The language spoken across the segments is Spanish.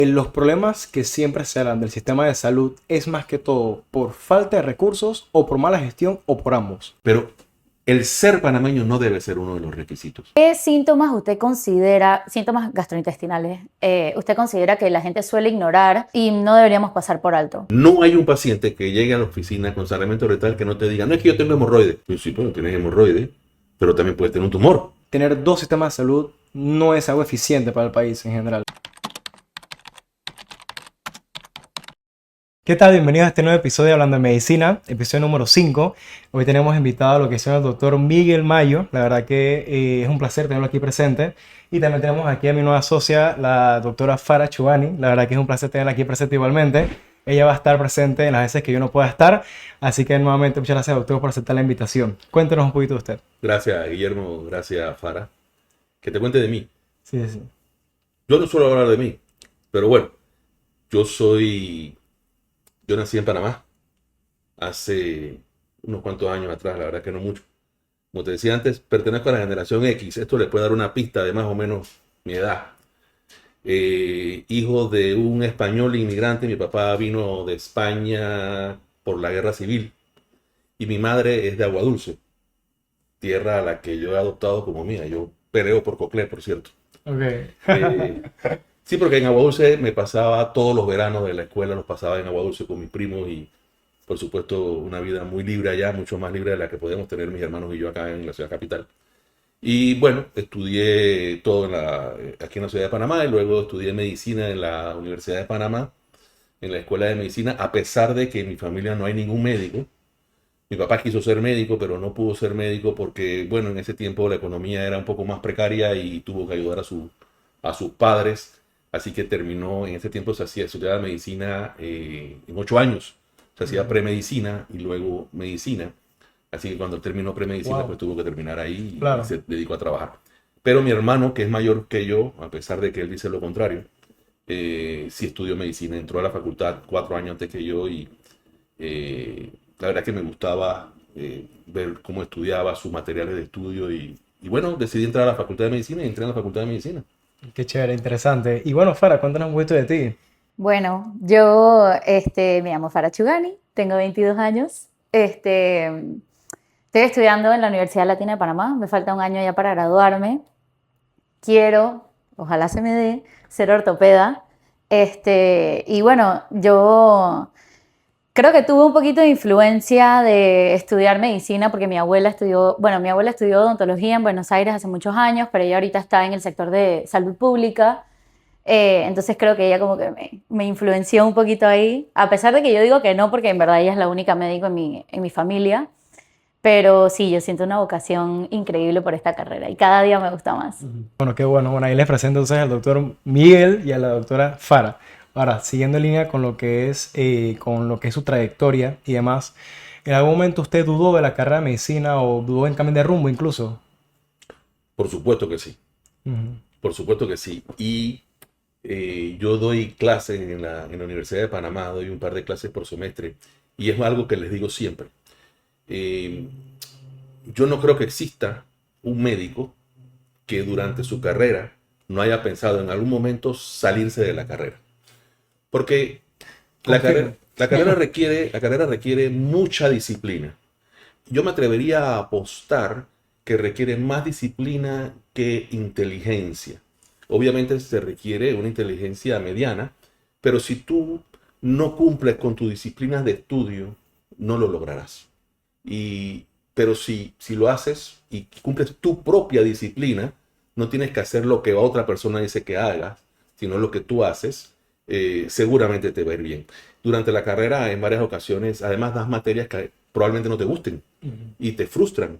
Los problemas que siempre se hablan del sistema de salud es más que todo por falta de recursos o por mala gestión o por ambos. Pero el ser panameño no debe ser uno de los requisitos. ¿Qué síntomas usted considera, síntomas gastrointestinales, usted considera que la gente suele ignorar y no deberíamos pasar por alto? No hay un paciente que llegue a la oficina con sangramiento rectal que no te diga, no es que yo tengo hemorroides. Pues sí, pero tienes hemorroides, pero también puedes tener un tumor. Tener dos sistemas de salud no es algo eficiente para el país en general. ¿Qué tal? Bienvenidos a este nuevo episodio de Hablando de Medicina, episodio número 5. Hoy tenemos invitado a lo que es el doctor Miguel Mayo. La verdad que es un placer tenerlo aquí presente. Y también tenemos aquí a mi nueva socia, la doctora Farah Chugani. La verdad que es un placer tenerla aquí presente igualmente. Ella va a estar presente en las veces que yo no pueda estar. Así que nuevamente muchas gracias, doctor, por aceptar la invitación. Cuéntenos un poquito de usted. Gracias, Guillermo. Gracias, Farah. Que te cuente de mí. Sí, sí. Yo no suelo hablar de mí, pero bueno, yo nací en Panamá hace unos cuantos años atrás, la verdad que no mucho. Como te decía antes, pertenezco a la generación X. Esto le puede dar una pista de más o menos mi edad. Hijo de un español inmigrante, mi papá vino de España por la guerra civil y mi madre es de Aguadulce, tierra a la que yo he adoptado como mía. Yo peleo por Coclé, por cierto. Ok. Eh, sí, porque en Aguadulce me pasaba todos los veranos de la escuela, los pasaba en Aguadulce con mis primos y por supuesto una vida muy libre allá, mucho más libre de la que podíamos tener mis hermanos y yo acá en la ciudad capital. Y bueno, estudié todo aquí en la ciudad de Panamá y luego estudié medicina en la Universidad de Panamá, en la Escuela de Medicina, a pesar de que en mi familia no hay ningún médico. Mi papá quiso ser médico, pero no pudo ser médico porque, bueno, en ese tiempo la economía era un poco más precaria y tuvo que ayudar a sus padres. Así que terminó, en ese tiempo se hacía estudiar medicina en 8 años. Se hacía premedicina y luego medicina. Así que cuando terminó premedicina, Wow. pues tuvo que terminar ahí y Claro. se dedicó a trabajar. Pero mi hermano, que es mayor que yo, a pesar de que él dice lo contrario, sí estudió medicina, entró a la facultad 4 años antes que yo y la verdad que me gustaba ver cómo estudiaba sus materiales de estudio y bueno, decidí entrar a la facultad de medicina y entré en la facultad de medicina. Qué chévere, interesante. Y bueno, Farah, cuéntanos un poquito de ti. Bueno, yo me llamo Farah Chugani, tengo 22 años. Estoy estudiando en la Universidad Latina de Panamá, me falta un año ya para graduarme. Quiero, ojalá se me dé, ser ortopeda. Y bueno, yo creo que tuve un poquito de influencia de estudiar medicina porque mi abuela estudió odontología en Buenos Aires hace muchos años, pero ella ahorita está en el sector de salud pública. Entonces creo que ella como que me influenció un poquito ahí, a pesar de que yo digo que no, porque en verdad ella es la única médico en mi familia. Pero sí, yo siento una vocación increíble por esta carrera y cada día me gusta más. Bueno, qué bueno. Bueno, ahí les presento entonces al doctor Miguel y a la doctora Farah. Ahora, siguiendo en línea con lo que es su trayectoria y demás, ¿en algún momento usted dudó de la carrera de medicina o dudó en cambiar de rumbo incluso? Por supuesto que sí, Ujú. por supuesto que sí. Y yo doy clases en la Universidad de Panamá, doy un par de clases por semestre y es algo que les digo siempre. Eh, yo no creo que exista un médico que durante su carrera no haya pensado en algún momento salirse de la carrera. Porque Confirmo. la carrera requiere mucha disciplina. Yo me atrevería a apostar que requiere más disciplina que inteligencia. Obviamente se requiere una inteligencia mediana, pero si tú no cumples con tus disciplinas de estudio, no lo lograrás. Pero si lo haces y cumples tu propia disciplina, no tienes que hacer lo que otra persona dice que hagas, sino lo que tú haces, seguramente te va a ir bien. Durante la carrera, en varias ocasiones, además das materias que probablemente no te gusten Ujú. y te frustran.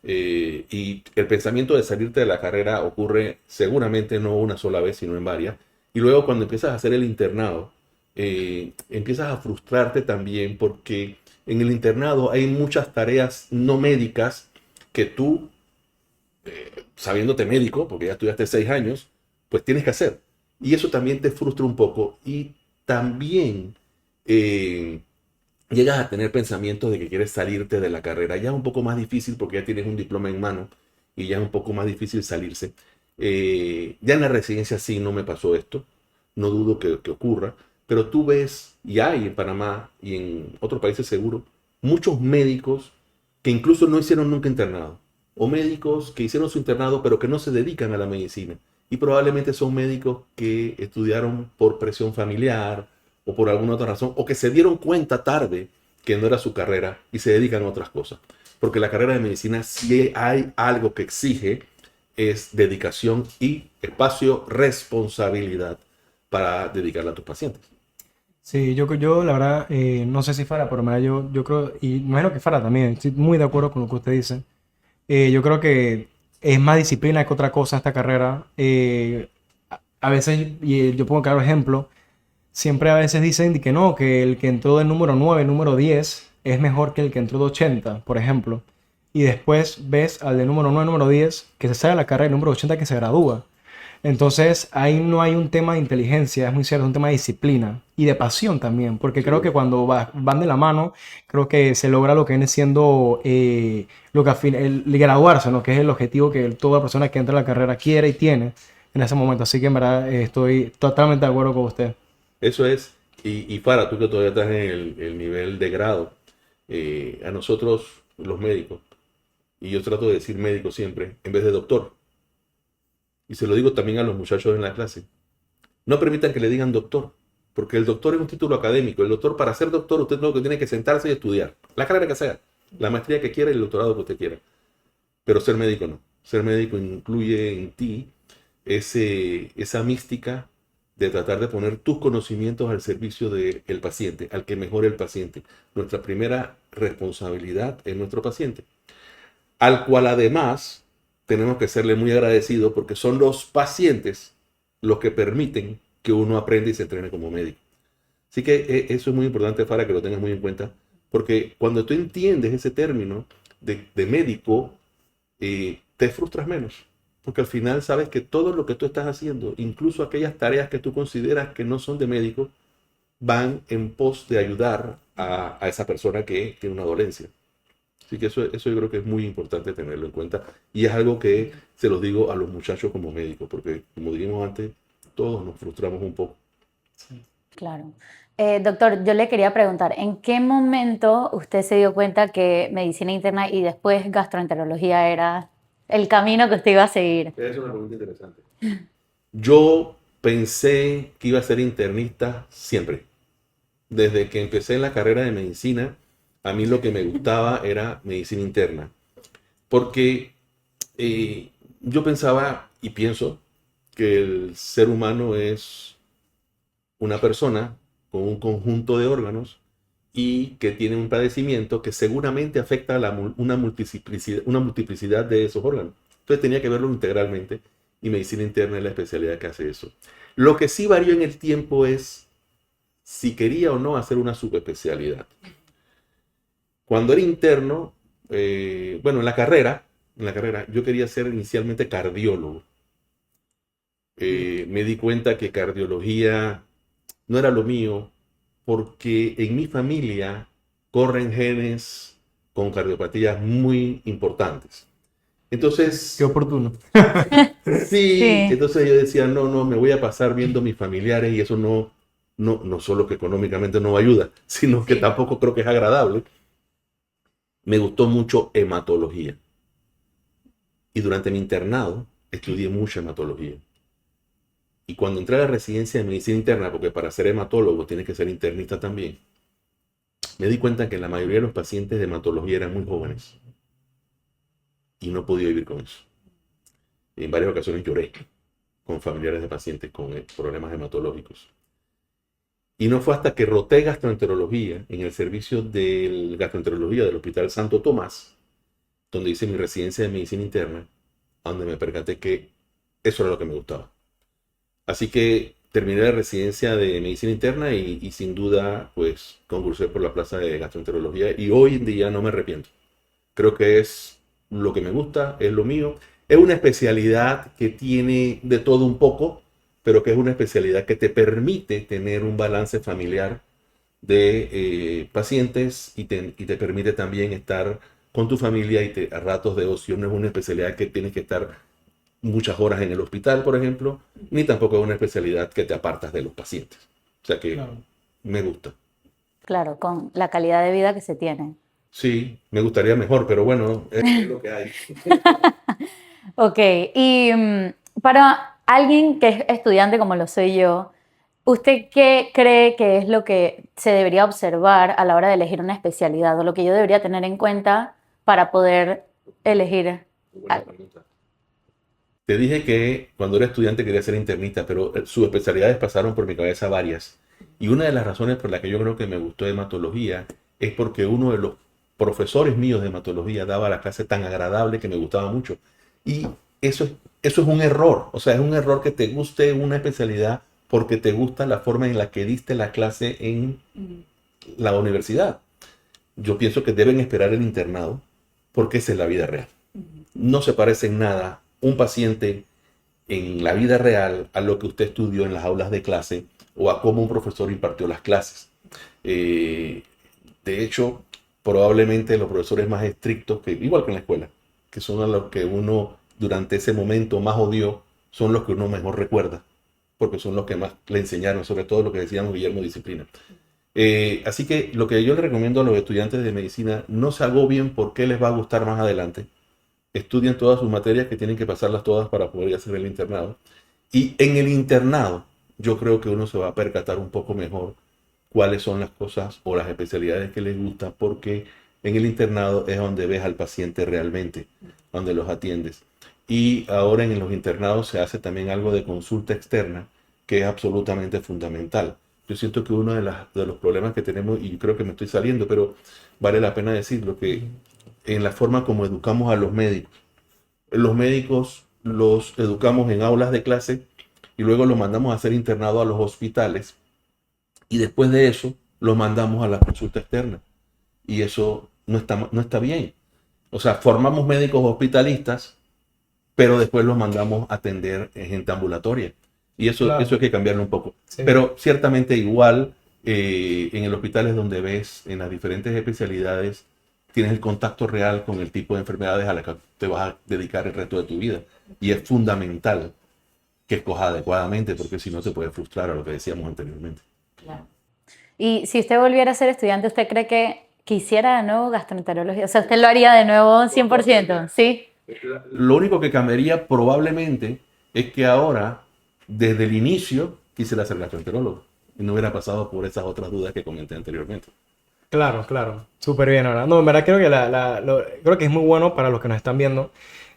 Y el pensamiento de salirte de la carrera ocurre seguramente no una sola vez, sino en varias. Y luego cuando empiezas a hacer el internado, empiezas a frustrarte también porque en el internado hay muchas tareas no médicas que tú, sabiéndote médico, porque ya estudiaste 6 años, pues tienes que hacer. Y eso también te frustra un poco y también eh, llegas a tener pensamientos de que quieres salirte de la carrera. Ya es un poco más difícil porque ya tienes un diploma en mano y ya es un poco más difícil salirse. Ya en la residencia sí no me pasó esto. no dudo que ocurra, pero tú ves, y hay en Panamá y en otros países seguro, muchos médicos que incluso no hicieron nunca internado, o médicos que hicieron su internado pero que no se dedican a la medicina, y probablemente son médicos que estudiaron por presión familiar o por alguna otra razón, o que se dieron cuenta tarde que no era su carrera y se dedican a otras cosas. Porque la carrera de medicina, si hay algo que exige, es dedicación y espacio, responsabilidad para dedicarle a tus pacientes. Sí, yo la verdad, no sé si Farah, pero mira, yo creo, y no es lo que Farah también, estoy muy de acuerdo con lo que usted dice. Yo creo que es más disciplina que otra cosa esta carrera. A veces, y yo pongo claro ejemplo, siempre a veces dicen que no, que el que entró del número 9, número 10, es mejor que el que entró de 80, por ejemplo. Y después ves al de número 9, número 10, que se sale de la carrera, el número 80 que se gradúa. Entonces, ahí no hay un tema de inteligencia, es muy cierto, es un tema de disciplina y de pasión también, porque creo que Seguro. cuando van de la mano, creo que se logra lo que viene siendo lo que el graduarse, ¿no? Que es el objetivo que toda persona que entra a la carrera quiere y tiene en ese momento. Así que en verdad estoy totalmente de acuerdo con usted. Eso es, y para tú que todavía estás en el nivel de grado, a nosotros los médicos, y yo trato de decir médico siempre, en vez de doctor, y se lo digo también a los muchachos en la clase, no permitan que le digan doctor, porque el doctor es un título académico. El doctor, para ser doctor, usted lo que tiene que sentarse y estudiar. La carrera que sea, la maestría que quiera y el doctorado que usted quiera. Pero ser médico no. Ser médico incluye en ti esa mística de tratar de poner tus conocimientos al servicio del paciente, al que mejore el paciente. Nuestra primera responsabilidad es nuestro paciente, al cual además tenemos que serle muy agradecidos porque son los pacientes los que permiten que uno aprenda y se entrene como médico. Así que eso es muy importante para que lo tengas muy en cuenta, porque cuando tú entiendes ese término de médico, te frustras menos, porque al final sabes que todo lo que tú estás haciendo, incluso aquellas tareas que tú consideras que no son de médico, van en pos de ayudar a esa persona que tiene una dolencia. Así que eso yo creo que es muy importante tenerlo en cuenta. Y es algo que se los digo a los muchachos como médicos, porque como dijimos antes, todos nos frustramos un poco. Claro. Doctor, yo le quería preguntar, ¿en qué momento usted se dio cuenta que medicina interna y después gastroenterología era el camino que usted iba a seguir? Es una pregunta interesante. Yo pensé que iba a ser internista siempre. Desde que empecé en la carrera de medicina, a mí lo que me gustaba era medicina interna. Porque yo pensaba y pienso que el ser humano es una persona con un conjunto de órganos y que tiene un padecimiento que seguramente afecta a una multiplicidad de esos órganos. Entonces tenía que verlo integralmente y medicina interna es la especialidad que hace eso. Lo que sí varió en el tiempo es si quería o no hacer una subespecialidad. Cuando era interno, bueno, en la carrera, yo quería ser inicialmente cardiólogo. Me di cuenta que cardiología no era lo mío porque en mi familia corren genes con cardiopatías muy importantes. Qué Entonces, oportuno. sí, Sí, entonces yo decía, no, no, me voy a pasar viendo a mis familiares y eso no solo que económicamente no ayuda, sino que tampoco creo que es agradable. Me gustó mucho hematología y durante mi internado estudié mucha hematología. Y cuando entré a la residencia de medicina interna, porque para ser hematólogo tienes que ser internista también, me di cuenta que la mayoría de los pacientes de hematología eran muy jóvenes y no podía vivir con eso. En varias ocasiones lloré con familiares de pacientes con problemas hematológicos. Y no fue hasta que roté gastroenterología en el servicio de gastroenterología del Hospital Santo Tomás, donde hice mi residencia de medicina interna, donde me percaté que eso era lo que me gustaba. Así que terminé la residencia de medicina interna y sin duda pues concursé por la plaza de gastroenterología y hoy en día no me arrepiento. Creo que es lo que me gusta, es lo mío. Es una especialidad que tiene de todo un poco, pero que es una especialidad que te permite tener un balance familiar de pacientes y te permite también estar con tu familia a ratos de ocio. No es una especialidad que tienes que estar muchas horas en el hospital, por ejemplo, ni tampoco es una especialidad que te apartas de los pacientes. O sea que Claro. me gusta. Claro, con la calidad de vida que se tiene. Sí, me gustaría mejor, pero bueno, es lo que hay. Ok, y para alguien que es estudiante como lo soy yo, ¿usted qué cree que es lo que se debería observar a la hora de elegir una especialidad o lo que yo debería tener en cuenta para poder elegir Buena algo? pregunta. Te dije que cuando era estudiante quería ser internista, pero sus especialidades pasaron por mi cabeza varias. Y una de las razones por las que yo creo que me gustó hematología es porque uno de los profesores míos de hematología daba la clase tan agradable que me gustaba mucho. Y eso es un error. O sea, es un error que te guste una especialidad porque te gusta la forma en la que diste la clase en la universidad. Yo pienso que deben esperar el internado porque esa es la vida real. No se parece en nada un paciente en la vida real a lo que usted estudió en las aulas de clase o a cómo un profesor impartió las clases. Eh, de hecho, probablemente los profesores más estrictos, que, igual que en la escuela, que son a los que uno durante ese momento más odió, son los que uno mejor recuerda, porque son los que más le enseñaron, sobre todo lo que decíamos Guillermo, disciplina. Así que lo que yo le recomiendo a los estudiantes de medicina, no se agobien por qué les va a gustar más adelante. Estudien todas sus materias que tienen que pasarlas todas para poder hacer el internado. Y en el internado, yo creo que uno se va a percatar un poco mejor cuáles son las cosas o las especialidades que les gusta, porque en el internado es donde ves al paciente realmente, donde los atiendes. Y ahora en los internados se hace también algo de consulta externa, que es absolutamente fundamental. Yo siento que uno de los problemas que tenemos, y creo que me estoy saliendo, pero vale la pena decirlo, que en la forma como educamos a los médicos. Los médicos los educamos en aulas de clase y luego los mandamos a ser internados a los hospitales y después de eso los mandamos a la consulta externa. Y eso no está bien. O sea, formamos médicos hospitalistas, pero después los mandamos a atender en gente ambulatoria. Y eso Claro. hay que cambiarlo un poco. Sí. Pero ciertamente igual en el hospital es donde ves en las diferentes especialidades, tienes el contacto real con el tipo de enfermedades a las que te vas a dedicar el resto de tu vida. Y es fundamental que escojas adecuadamente, porque si no te puede frustrar a lo que decíamos anteriormente. Claro. Y si usted volviera a ser estudiante, ¿usted cree que quisiera de nuevo gastroenterología? O sea, ¿usted lo haría de nuevo 100%? ¿Sí? Lo único que cambiaría probablemente es que ahora, desde el inicio, quisiera ser gastroenterólogo y no hubiera pasado por esas otras dudas que comenté anteriormente. Claro, claro. Súper bien ahora. No, en verdad creo que, creo que es muy bueno para los que nos están viendo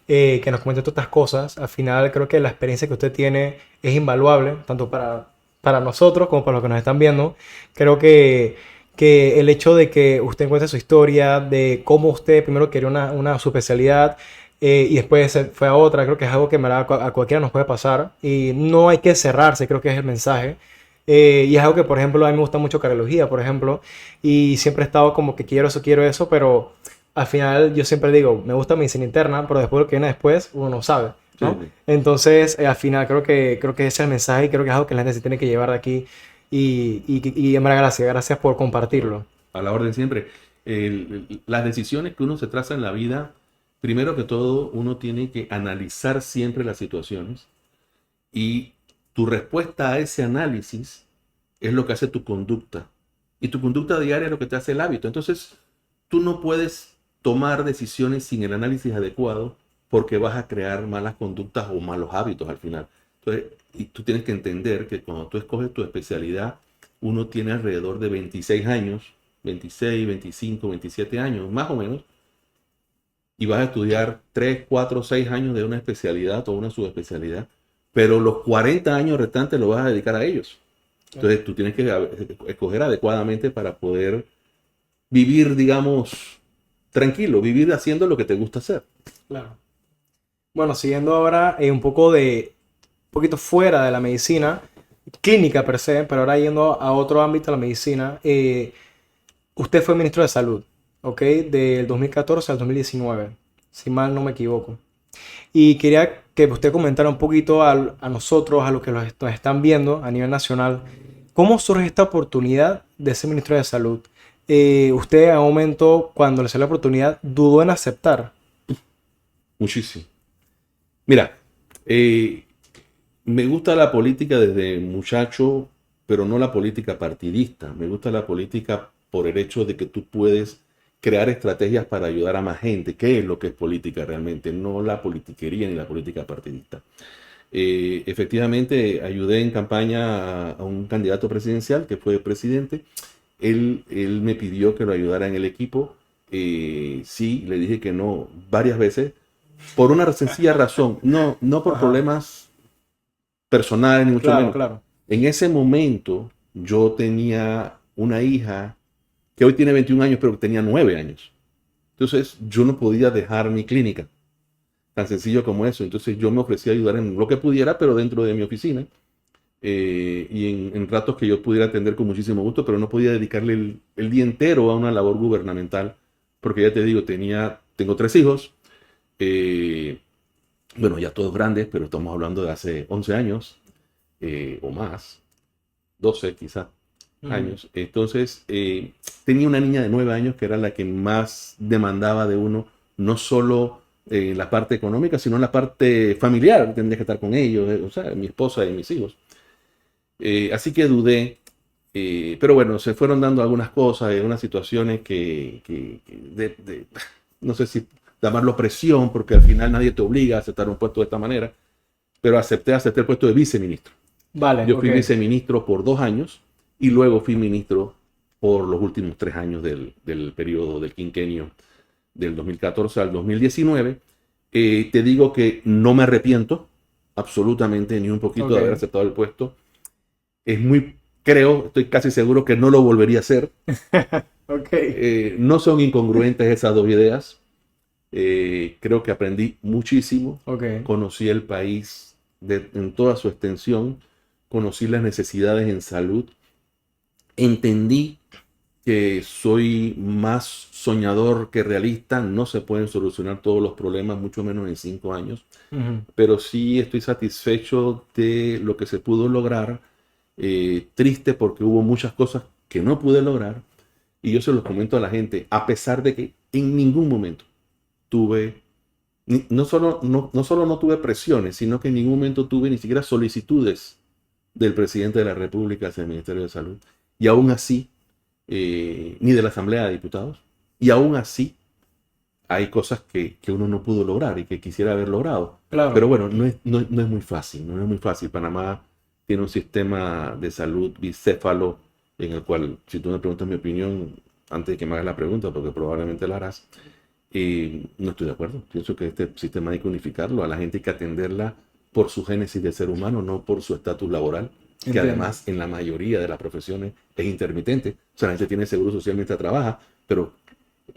que nos comenten todas estas cosas. Al final creo que la experiencia que usted tiene es invaluable, tanto para nosotros como para los que nos están viendo. Creo que el hecho de que usted encuentre su historia, de cómo usted primero quería una subespecialidad y después se fue a otra, creo que es algo que en verdad a cualquiera nos puede pasar. Y no hay que cerrarse, creo que es el mensaje. Y es algo que, por ejemplo, a mí me gusta mucho cardiología, por ejemplo, y siempre he estado como que quiero eso, pero al final yo siempre digo, me gusta medicina interna, pero después lo que viene después, uno no sabe, ¿no? Sí. Entonces, al final creo que ese es el mensaje y creo que es algo que la gente se tiene que llevar de aquí y en verdad gracias por compartirlo. A la orden siempre. Las decisiones que uno se traza en la vida, primero que todo, uno tiene que analizar siempre las situaciones y tu respuesta a ese análisis es lo que hace tu conducta. Y tu conducta diaria es lo que te hace el hábito. Entonces, tú no puedes tomar decisiones sin el análisis adecuado porque vas a crear malas conductas o malos hábitos al final. Entonces, y tú tienes que entender que cuando tú escoges tu especialidad, uno tiene alrededor de 26 años, 26, 25, 27 años, más o menos, y vas a estudiar 3, 4, 6 años de una especialidad o una subespecialidad, pero los 40 años restantes lo vas a dedicar a ellos. Entonces tú tienes que escoger adecuadamente para poder vivir, digamos, tranquilo, vivir haciendo lo que te gusta hacer. Claro. Bueno, siguiendo ahora un poquito fuera de la medicina, clínica per se, pero ahora yendo a otro ámbito de la medicina, usted fue ministro de Salud, ¿ok? Del 2014 al 2019, si mal no me equivoco. Y quería que usted comentara un poquito a nosotros, a los que nos están viendo a nivel nacional, ¿cómo surge esta oportunidad de ser ministro de Salud? Usted a un momento, cuando le salió la oportunidad, dudó en aceptar. Muchísimo. Mira, Eh, Me gusta la política desde muchacho, pero no la política partidista. Me gusta la política por el hecho de que tú puedes crear estrategias para ayudar a más gente. ¿Qué es lo que es política realmente? No la politiquería ni la política partidista. Efectivamente, ayudé en campaña a un candidato presidencial que fue presidente. Él me pidió que lo ayudara en el equipo. Sí, le dije que no varias veces por una sencilla razón. No por Ajá. problemas personales, ni mucho Claro, menos. claro. En ese momento yo tenía una hija que hoy tiene 21 años, pero que tenía 9 años. Entonces yo no podía dejar mi clínica, tan sencillo como eso. Entonces yo me ofrecí a ayudar en lo que pudiera, pero dentro de mi oficina, y en ratos que yo pudiera atender con muchísimo gusto, pero no podía dedicarle el día entero a una labor gubernamental, porque ya te digo, tengo 3 hijos, eh, bueno, ya todos grandes, pero estamos hablando de hace 11 años, o más, 12 quizás Ujú. años. Entonces, tenía una niña de 9 años que era la que más demandaba de uno, no solo la parte económica, sino la parte familiar. Tendría que estar con ellos, o sea, mi esposa y mis hijos. Así que dudé, pero bueno, se fueron dando algunas cosas, unas situaciones no sé si llamarlo presión, porque al final nadie te obliga a aceptar un puesto de esta manera, pero acepté el puesto de viceministro. Vale, Yo ok. fui viceministro por 2 años y luego fui ministro por los últimos 3 años del periodo del quinquenio del 2014 al 2019. Te digo que no me arrepiento absolutamente ni un poquito de haber Ok. aceptado el puesto. Estoy casi seguro que no lo volvería a hacer. Ok. No son incongruentes esas dos ideas. Creo que aprendí muchísimo, Ok. conocí el país en toda su extensión, conocí las necesidades en salud, entendí que soy más soñador que realista, no se pueden solucionar todos los problemas, mucho menos en 5 años, Ujú. pero sí estoy satisfecho de lo que se pudo lograr, triste porque hubo muchas cosas que no pude lograr, y yo se los comento a la gente, a pesar de que en ningún momento tuve no solo no tuve presiones, sino que en ningún momento tuve ni siquiera solicitudes del presidente de la República hacia el Ministerio de Salud. Y aún así, ni de la Asamblea de Diputados, y aún así hay cosas que uno no pudo lograr y que quisiera haber logrado. Pero Claro. bueno, no es muy fácil, no es muy fácil. Panamá tiene un sistema de salud bicéfalo en el cual, si tú me preguntas mi opinión, antes de que me hagas la pregunta, porque probablemente la harás, no estoy de acuerdo. Pienso que este sistema hay que unificarlo. A la gente hay que atenderla por su génesis de ser humano, no por su estatus laboral, que Entiendo. además en la mayoría de las profesiones es intermitente. O sea, la gente tiene seguro social mientras trabaja, pero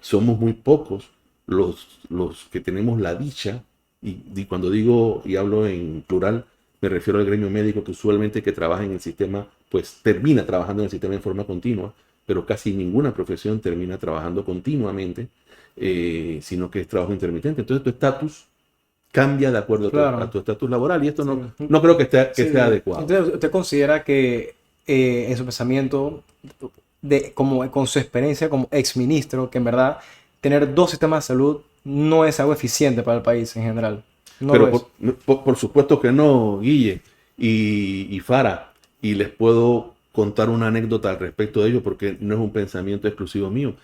somos muy pocos los que tenemos la dicha, y cuando digo y hablo en plural, me refiero al gremio médico que usualmente que trabaja en el sistema, pues termina trabajando en el sistema en forma continua, pero casi ninguna profesión termina trabajando continuamente, sino que es trabajo intermitente. Entonces tu estatus cambia de acuerdo a Claro. tu estatus laboral y esto Sí. no creo que Sí, sea sí. adecuado. Entonces, ¿usted considera que en su pensamiento, como con su experiencia como exministro, que en verdad tener dos sistemas de salud no es algo eficiente para el país en general? No lo Pero es. por supuesto que no, Guille y Fara, y les puedo contar una anécdota al respecto de ello porque no es un pensamiento exclusivo mío.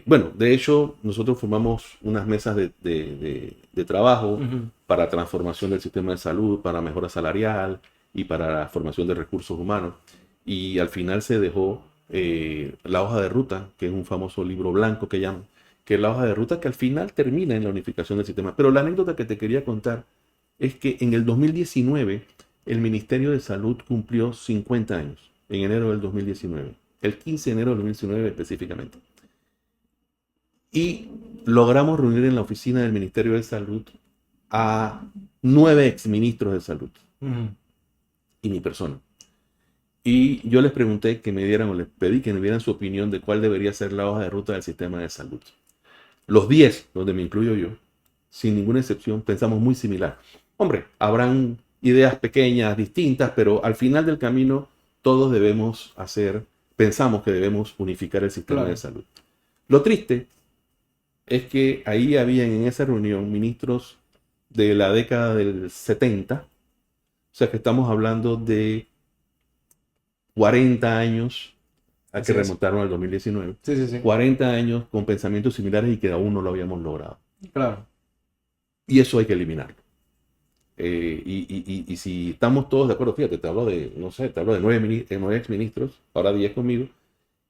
Bueno, de hecho, nosotros formamos unas mesas de trabajo Ujú. para transformación del sistema de salud, para mejora salarial y para la formación de recursos humanos. Y al final se dejó la hoja de ruta, que es un famoso libro blanco que llaman, que es la hoja de ruta que al final termina en la unificación del sistema. Pero la anécdota que te quería contar es que en el 2019 el Ministerio de Salud cumplió 50 años, en enero del 2019, el 15 de enero del 2019 específicamente. Y logramos reunir en la oficina del Ministerio de Salud a 9 exministros de salud Ujú. y mi persona. Y yo les pregunté que me dieran, o les pedí que me dieran su opinión de cuál debería ser la hoja de ruta del sistema de salud. Los 10, donde me incluyo yo, sin ninguna excepción, pensamos muy similar. Hombre, habrán ideas pequeñas, distintas, pero al final del camino todos pensamos que debemos unificar el sistema de Claro. salud. Lo triste es que ahí habían en esa reunión ministros de la década del 70. O sea que estamos hablando de 40 años, hay que Así es. remontarnos al 2019. Sí, sí, sí. 40 años con pensamientos similares y que aún no lo habíamos logrado. Claro. Y eso hay que eliminarlo. Y si estamos todos de acuerdo, fíjate, te hablo de, no sé, te hablo de 9 exministros, ahora 10 conmigo,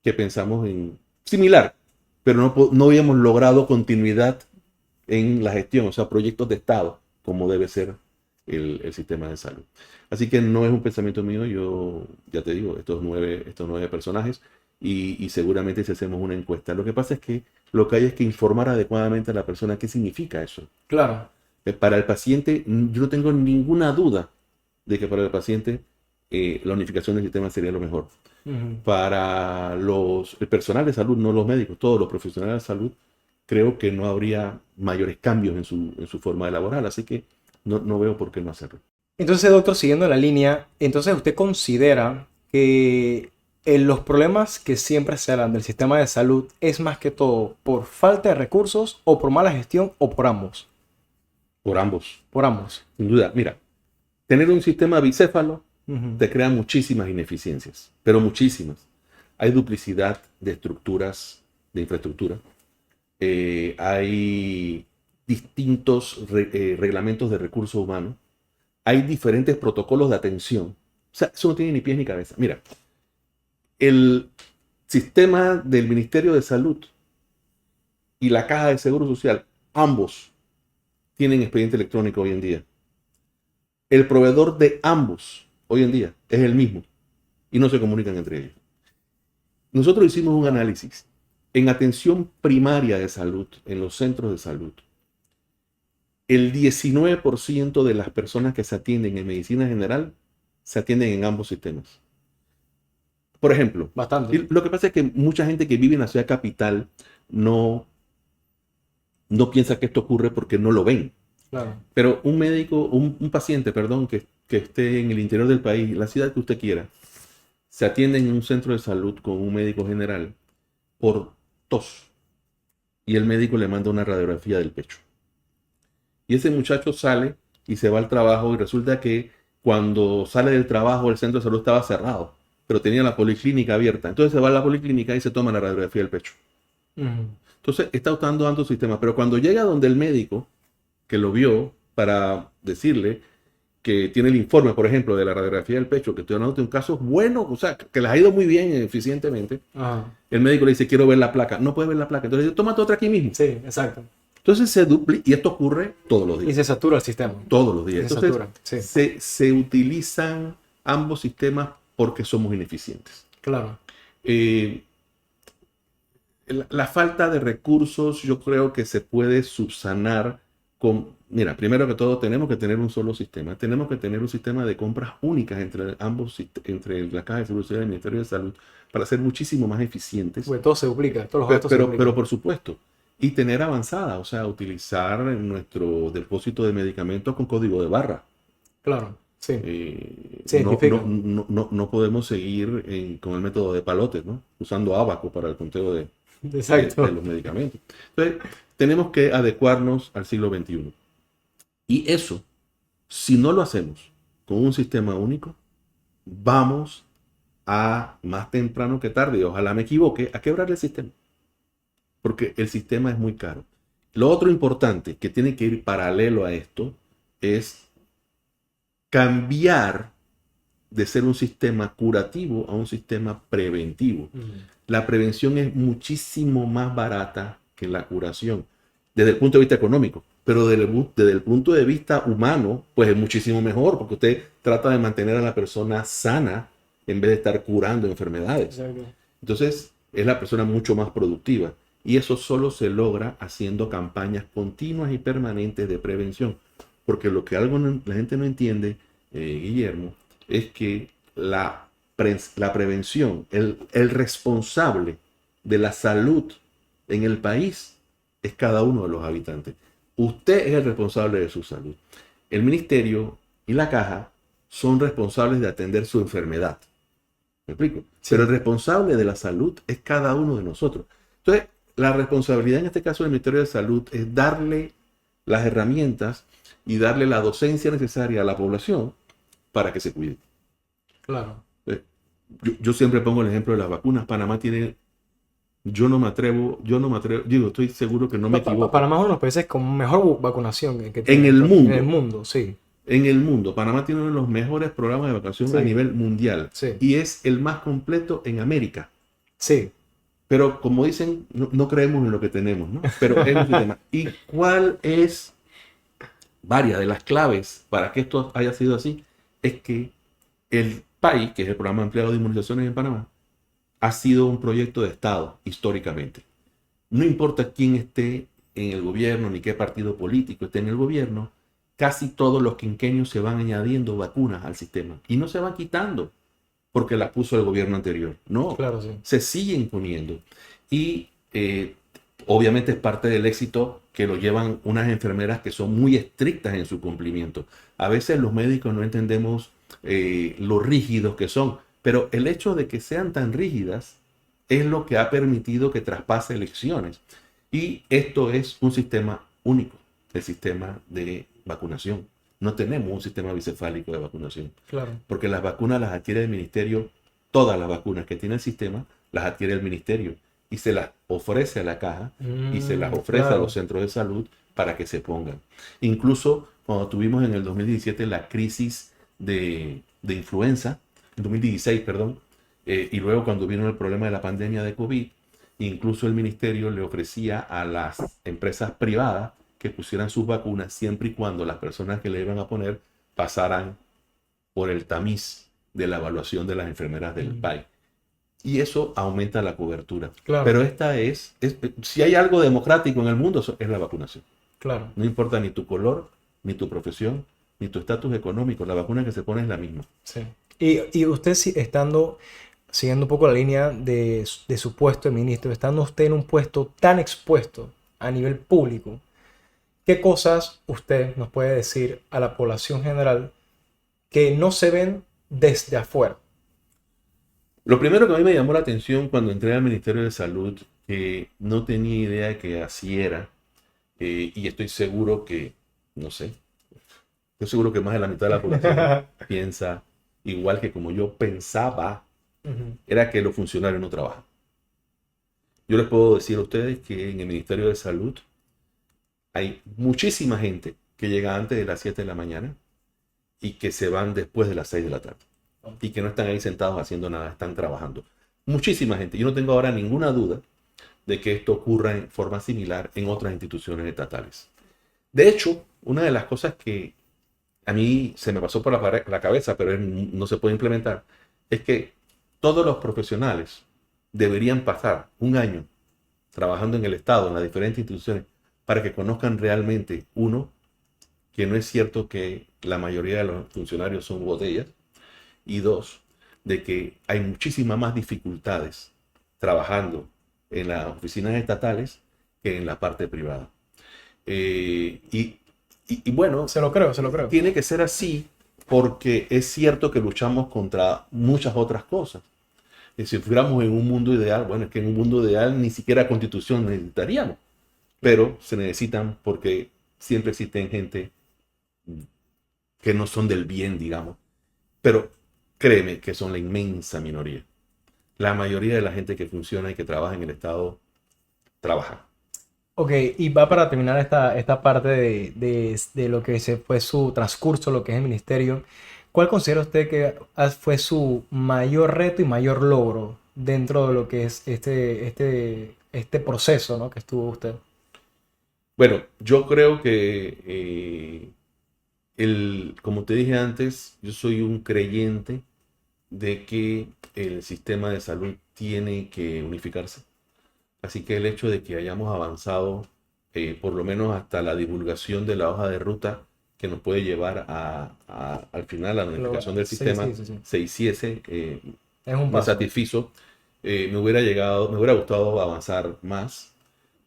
que pensamos en similar, pero no habíamos logrado continuidad en la gestión, o sea, proyectos de Estado, como debe ser el sistema de salud. Así que no es un pensamiento mío, yo ya te digo, estos nueve personajes, y seguramente si hacemos una encuesta. Lo que pasa es que lo que hay es que informar adecuadamente a la persona qué significa eso. Claro. Para el paciente, yo no tengo ninguna duda de que para el paciente la unificación del sistema sería lo mejor. Ujú. Para el personal de salud, no los médicos, todos los profesionales de salud, creo que no habría mayores cambios en su forma de laborar, así que no veo por qué no hacerlo. Entonces, doctor, siguiendo la línea, entonces usted considera que los problemas que siempre se hablan del sistema de salud es más que todo por falta de recursos o por mala gestión o por ambos. Por ambos, Por ambos. sin duda. Mira, tener un sistema bicéfalo Ujú. te crea muchísimas ineficiencias, pero muchísimas. Hay duplicidad de estructuras, de infraestructura. Hay distintos reglamentos de recursos humanos. Hay diferentes protocolos de atención. O sea, eso no tiene ni pies ni cabeza. Mira, el sistema del Ministerio de Salud y la Caja de Seguro Social, ambos tienen expediente electrónico hoy en día. El proveedor de ambos hoy en día es el mismo y no se comunican entre ellos. Nosotros hicimos un análisis en atención primaria de salud, en los centros de salud. El 19% de las personas que se atienden en medicina general se atienden en ambos sistemas. Por ejemplo, Bastante. lo que pasa es que mucha gente que vive en la ciudad capital no piensa que esto ocurre porque no lo ven. Claro. Pero un médico, un paciente, perdón, que esté en el interior del país, la ciudad que usted quiera, se atiende en un centro de salud con un médico general por tos. Y el médico le manda una radiografía del pecho. Y ese muchacho sale y se va al trabajo y resulta que cuando sale del trabajo el centro de salud estaba cerrado, pero tenía la policlínica abierta. Entonces se va a la policlínica y se toma la radiografía del pecho. Ujú. Entonces está usando ambos sistemas, pero cuando llega donde el médico que lo vio para decirle que tiene el informe, por ejemplo, de la radiografía del pecho, que estoy hablando de un caso bueno, o sea, que les ha ido muy bien eficientemente, Ajá. el médico le dice, quiero ver la placa. No puede ver la placa. Entonces le dice, tómate otra aquí mismo. Sí, exacto. Entonces se duplica, y esto ocurre todos los Y días. se satura el sistema. Todos los días. Se Entonces satura, sí. se utilizan ambos sistemas porque somos ineficientes. Claro. Eh, la falta de recursos yo creo que se puede subsanar con, mira, primero que todo tenemos que tener un solo sistema, tenemos que tener un sistema de compras únicas entre entre la Caja de Seguro Social y el Ministerio de Salud para ser muchísimo más eficientes, Porque todo se duplica, todos los gastos se pero duplican. por supuesto, y tener avanzada, o sea, utilizar nuestro depósito de medicamentos con código de barra. Claro, sí. Se No identifican. podemos seguir con el método de palotes, ¿no? Usando Abaco para el conteo de Exacto. los medicamentos. Entonces, tenemos que adecuarnos al siglo XXI. Y eso, si no lo hacemos con un sistema único, vamos a, más temprano que tarde, y ojalá me equivoque, a quebrar el sistema. Porque el sistema es muy caro. Lo otro importante que tiene que ir paralelo a esto es cambiar de ser un sistema curativo a un sistema preventivo. Ujú. La prevención es muchísimo más barata que la curación, desde el punto de vista económico, pero desde el punto de vista humano, pues es muchísimo mejor, porque usted trata de mantener a la persona sana en vez de estar curando enfermedades. Exacto. Entonces, es la persona mucho más productiva. Y eso solo se logra haciendo campañas continuas y permanentes de prevención. Porque lo que la gente no entiende, Guillermo, es que la prevención, el responsable de la salud en el país es cada uno de los habitantes. Usted es el responsable de su salud. El ministerio y la caja son responsables de atender su enfermedad. ¿Me explico? Sí. Pero el responsable de la salud es cada uno de nosotros. Entonces, la responsabilidad en este caso del Ministerio de Salud es darle las herramientas y darle la docencia necesaria a la población para que se cuide. Claro. Yo siempre pongo el ejemplo de las vacunas. Panamá tiene, digo, estoy seguro que no me equivoco. Panamá es uno de los países con mejor vacunación que En tiene el mundo. En el mundo, sí. En el mundo, Panamá tiene uno de los mejores programas de vacunación Sí. a nivel mundial. Sí. Y es el más completo en América. Sí. Pero como dicen, no creemos en lo que tenemos, ¿no? Pero es un sistema. ¿Y cuál es? Varias de las claves para que esto haya sido así es que el PAI, que es el Programa Ampliado de Inmunizaciones en Panamá, ha sido un proyecto de Estado históricamente. No importa quién esté en el gobierno ni qué partido político esté en el gobierno, casi todos los quinquenios se van añadiendo vacunas al sistema y no se van quitando porque las puso el gobierno anterior. No, Claro, sí. se siguen poniendo. Y obviamente es parte del éxito que lo llevan unas enfermeras que son muy estrictas en su cumplimiento. A veces los médicos no entendemos lo rígidos que son, pero el hecho de que sean tan rígidas es lo que ha permitido que traspase elecciones. Y esto es un sistema único, el sistema de vacunación. No tenemos un sistema bicefálico de vacunación, Claro. porque las vacunas las adquiere el ministerio, todas las vacunas que tiene el sistema las adquiere el ministerio y se las ofrece a la caja y se las ofrece a Claro. los centros de salud para que se pongan. Incluso cuando tuvimos en el 2017 la crisis de influenza, en 2016, perdón, y luego cuando vino el problema de la pandemia de COVID, incluso el ministerio le ofrecía a las empresas privadas que pusieran sus vacunas siempre y cuando las personas que le iban a poner pasaran por el tamiz de la evaluación de las enfermeras del PAI. Y eso aumenta la cobertura. Claro. Pero si hay algo democrático en el mundo, es la vacunación. Claro. No importa ni tu color, ni tu profesión, ni tu estatus económico, la vacuna que se pone es la misma. Sí. Y usted siguiendo un poco la línea de su puesto de ministro, estando usted en un puesto tan expuesto a nivel público, ¿qué cosas usted nos puede decir a la población general que no se ven desde afuera? Lo primero que a mí me llamó la atención cuando entré al Ministerio de Salud, que no tenía idea de que así era, y estoy seguro que, no sé, estoy seguro que más de la mitad de la población piensa igual que como yo pensaba, era que los funcionarios no trabajan. Yo les puedo decir a ustedes que en el Ministerio de Salud hay muchísima gente que llega antes de las 7 de la mañana y que se van después de las 6 de la tarde. Y que no están ahí sentados haciendo nada, están trabajando. Muchísima gente. Yo no tengo ahora ninguna duda de que esto ocurra en forma similar en otras instituciones estatales. De hecho, una de las cosas que a mí se me pasó por la cabeza, pero no se puede implementar, es que todos los profesionales deberían pasar un año trabajando en el Estado, en las diferentes instituciones, para que conozcan realmente, uno, que no es cierto que la mayoría de los funcionarios son botellas, y dos, de que hay muchísimas más dificultades trabajando en las oficinas estatales que en la parte privada. Y bueno, Se lo creo. tiene que ser así porque es cierto que luchamos contra muchas otras cosas. Y si fuéramos en un mundo ideal, bueno, es que en un mundo ideal ni siquiera constitución necesitaríamos, pero se necesitan porque siempre existen gente que no son del bien, digamos. Pero créeme que son la inmensa minoría. La mayoría de la gente que funciona y que trabaja en el Estado, trabaja. Ok, y va para terminar esta parte de lo que fue su transcurso, lo que es el ministerio. ¿Cuál considera usted que fue su mayor reto y mayor logro dentro de lo que es este proceso, ¿no?, que estuvo usted? Bueno, yo creo que, como te dije antes, yo soy un creyente de que el sistema de salud tiene que unificarse. Así que el hecho de que hayamos avanzado, por lo menos hasta la divulgación de la hoja de ruta que nos puede llevar al final a la unificación del sistema, sí. se hiciese, Es un me paso. satisfizo. Me hubiera gustado avanzar más.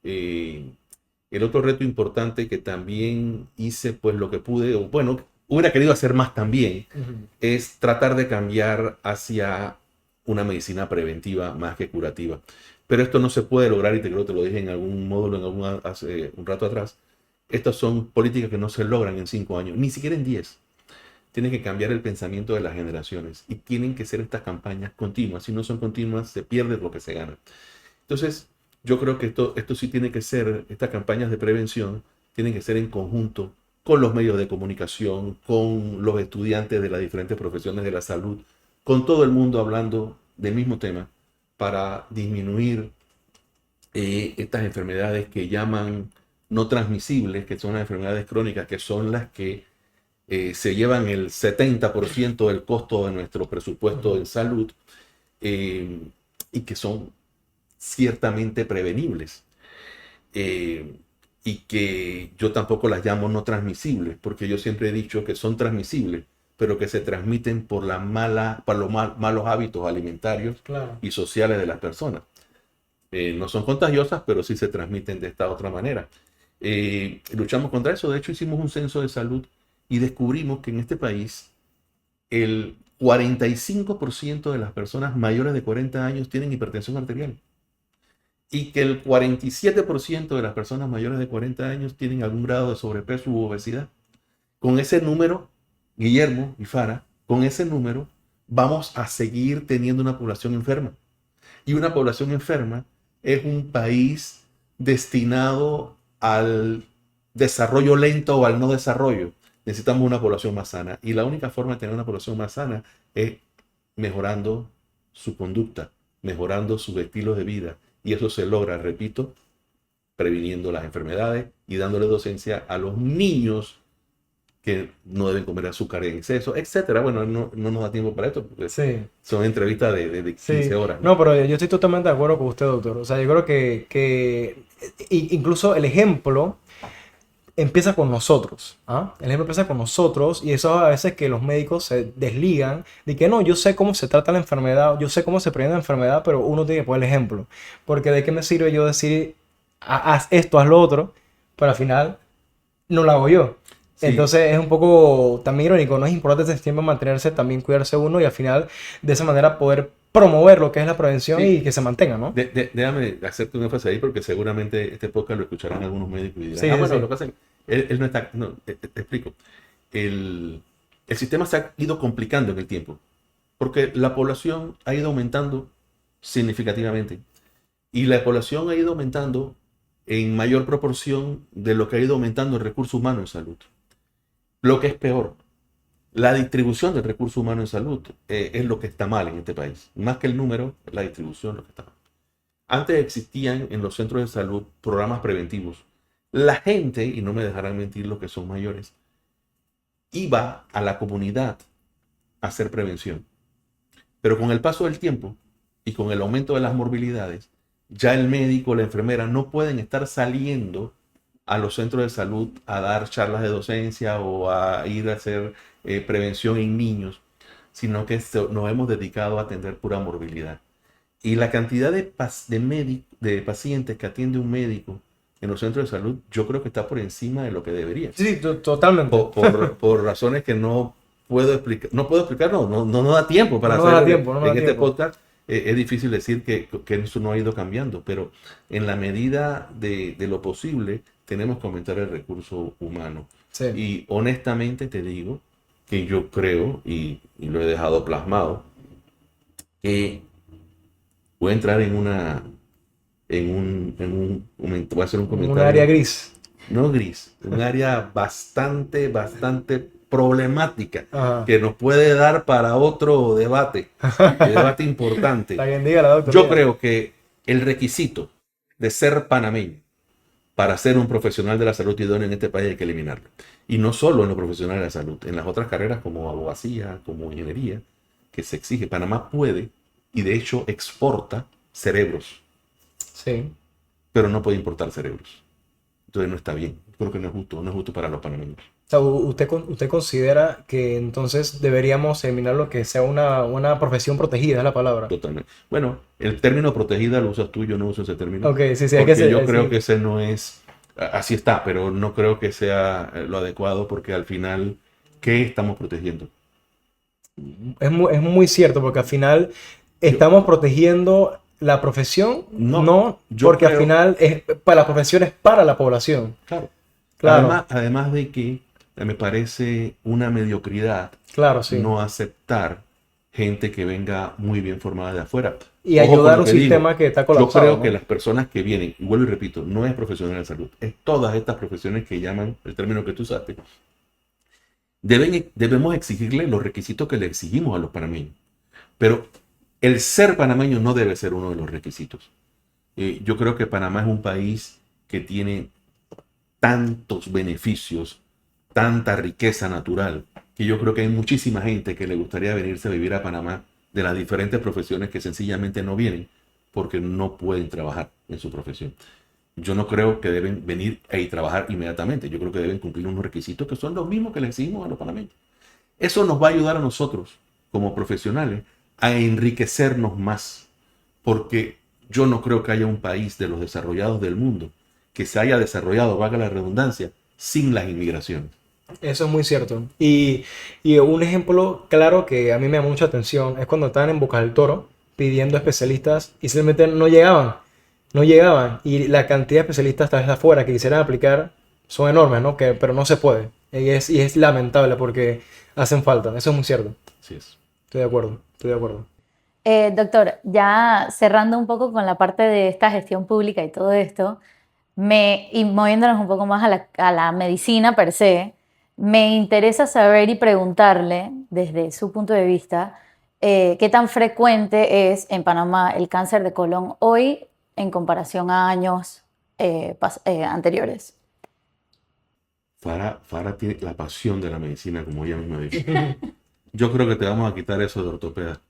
El otro reto importante que también hice, pues lo que pude, o bueno, hubiera querido hacer más también, es tratar de cambiar hacia una medicina preventiva más que curativa. Pero esto no se puede lograr, y creo que te lo dije en algún módulo hace un rato atrás, estas son políticas que no se logran en 5 años, ni siquiera en 10. Tiene que cambiar el pensamiento de las generaciones y tienen que ser estas campañas continuas. Si no son continuas, se pierde lo que se gana. Entonces, yo creo que esto sí tiene que ser, estas campañas de prevención tienen que ser en conjunto con los medios de comunicación, con los estudiantes de las diferentes profesiones de la salud, con todo el mundo hablando del mismo tema para disminuir estas enfermedades que llaman no transmisibles, que son las enfermedades crónicas, que son las que se llevan el 70% del costo de nuestro presupuesto en salud y que son ciertamente prevenibles. Y que yo tampoco las llamo no transmisibles, porque yo siempre he dicho que son transmisibles, pero que se transmiten por los malos hábitos alimentarios y sociales de las personas. No son contagiosas, pero sí se transmiten de esta otra manera. Luchamos contra eso. De hecho, hicimos un censo de salud y descubrimos que en este país el 45% de las personas mayores de 40 años tienen hipertensión arterial. Y que el 47% de las personas mayores de 40 años tienen algún grado de sobrepeso u obesidad. Con ese número, Guillermo y Farah, con ese número vamos a seguir teniendo una población enferma. Y una población enferma es un país destinado al desarrollo lento o al no desarrollo. Necesitamos una población más sana. Y la única forma de tener una población más sana es mejorando su conducta, mejorando sus estilos de vida. Y eso se logra, repito, previniendo las enfermedades y dándole docencia a los niños que no deben comer azúcar en exceso, etcétera. Bueno, no nos da tiempo para esto porque son entrevistas de 15 horas. No, pero yo estoy totalmente de acuerdo con usted, doctor. O sea, yo creo que incluso el ejemplo empieza con nosotros. El ejemplo empieza con nosotros y eso a veces que los médicos se desligan de que no, yo sé cómo se trata la enfermedad, yo sé cómo se previene la enfermedad, pero uno tiene que poner el ejemplo. Porque de qué me sirve yo decir, haz esto, haz lo otro, pero al final no lo hago yo. Sí. Entonces es un poco también irónico, no es importante ese tiempo mantenerse, también cuidarse uno y al final de esa manera poder promover lo que es la prevención y que se mantenga, ¿no? Déjame hacerte un énfasis ahí porque seguramente este podcast lo escucharán algunos médicos y dirán, bueno, lo que hacen, él no está, no, te explico. El sistema se ha ido complicando en el tiempo porque la población ha ido aumentando significativamente y la población ha ido aumentando en mayor proporción de lo que ha ido aumentando el recurso humano en salud. Lo que es peor, la distribución del recurso humano en salud es lo que está mal en este país. Más que el número, la distribución es lo que está mal. Antes existían en los centros de salud programas preventivos. La gente, y no me dejarán mentir los que son mayores, iba a la comunidad a hacer prevención. Pero con el paso del tiempo y con el aumento de las morbilidades, ya el médico o la enfermera no pueden estar saliendo a los centros de salud a dar charlas de docencia o a ir a hacer prevención en niños, sino que nos hemos dedicado a atender pura morbilidad. Y la cantidad de pacientes que atiende un médico en los centros de salud, yo creo que está por encima de lo que debería. Sí, totalmente. Por razones que no puedo explicar. No puedo explicar, no da tiempo para hacer en este podcast. Es difícil decir que eso no ha ido cambiando, pero en la medida de lo posible tenemos que aumentar el recurso humano. Sí. Y honestamente te digo que yo creo, y lo he dejado plasmado, que voy a entrar voy a hacer un comentario. Un área gris. No gris, un área bastante problemática. Ajá. Que nos puede dar para otro debate importante. Yo creo que el requisito de ser panameño para ser un profesional de la salud idóneo en este país hay que eliminarlo. Y no solo en los profesionales de la salud, en las otras carreras como abogacía, como ingeniería, que se exige. Panamá puede, y de hecho exporta cerebros. Sí. Pero no puede importar cerebros. Entonces no está bien. Creo que no es justo para los panameños. O sea, ¿usted considera que entonces deberíamos eliminar lo que sea una profesión protegida, es la palabra? Totalmente. Bueno, el término protegida lo usas tú, yo no uso ese término. Ok, sí, porque yo creo que ese no es... Así está, pero no creo que sea lo adecuado porque al final, ¿qué estamos protegiendo? Es muy cierto, porque al final estamos protegiendo la profesión, porque al final la profesión es para la población. Claro. Claro, Además de que me parece una mediocridad claro, sí. no aceptar gente que venga muy bien formada de afuera. Y Ojo con ayudar a lo un que digo. sistema que está Yo colapsado, creo que ¿no? las personas que vienen, y vuelvo y repito, no es profesional de salud, es todas estas profesiones que llaman el término que tú usaste, debemos exigirle los requisitos que le exigimos a los panameños. Pero el ser panameño no debe ser uno de los requisitos. Yo creo que Panamá es un país que tiene tantos beneficios, tanta riqueza natural, que yo creo que hay muchísima gente que le gustaría venirse a vivir a Panamá de las diferentes profesiones que sencillamente no vienen porque no pueden trabajar en su profesión. Yo no creo que deben venir y trabajar inmediatamente. Yo creo que deben cumplir unos requisitos que son los mismos que le exigimos a los panameños. Eso nos va a ayudar a nosotros, como profesionales, a enriquecernos más, porque yo no creo que haya un país de los desarrollados del mundo que se haya desarrollado, valga la redundancia, sin las inmigraciones. Eso es muy cierto. Y un ejemplo claro que a mí me da mucha atención es cuando estaban en Boca del Toro pidiendo especialistas y simplemente no llegaban. No llegaban. Y la cantidad de especialistas tal vez afuera que quisieran aplicar son enormes, ¿no? Pero no se puede. Y es lamentable porque hacen falta. Eso es muy cierto. Así es. Estoy de acuerdo. Estoy de acuerdo. Doctor, ya cerrando un poco con la parte de esta gestión pública y todo esto, y moviéndonos un poco más a la medicina per se, me interesa saber y preguntarle, desde su punto de vista, qué tan frecuente es en Panamá el cáncer de colon hoy en comparación a años anteriores. Farah tiene la pasión de la medicina, como ella misma dice. Yo creo que te vamos a quitar eso de ortopeda.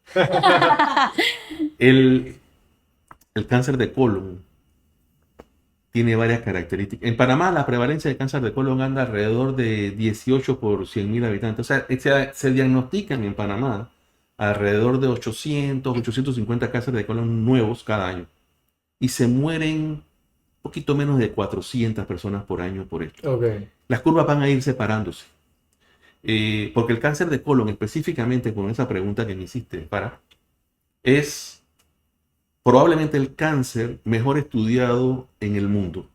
El, el cáncer de colon tiene varias características. En Panamá la prevalencia de cáncer de colon anda alrededor de 18 por 100.000 habitantes. O sea, se diagnostican en Panamá alrededor de 800, 850 cánceres de colon nuevos cada año. Y se mueren poquito menos de 400 personas por año por esto. Ok. Las curvas van a ir separándose. Porque el cáncer de colon, específicamente con esa pregunta que me hiciste, es probablemente el cáncer mejor estudiado en el mundo.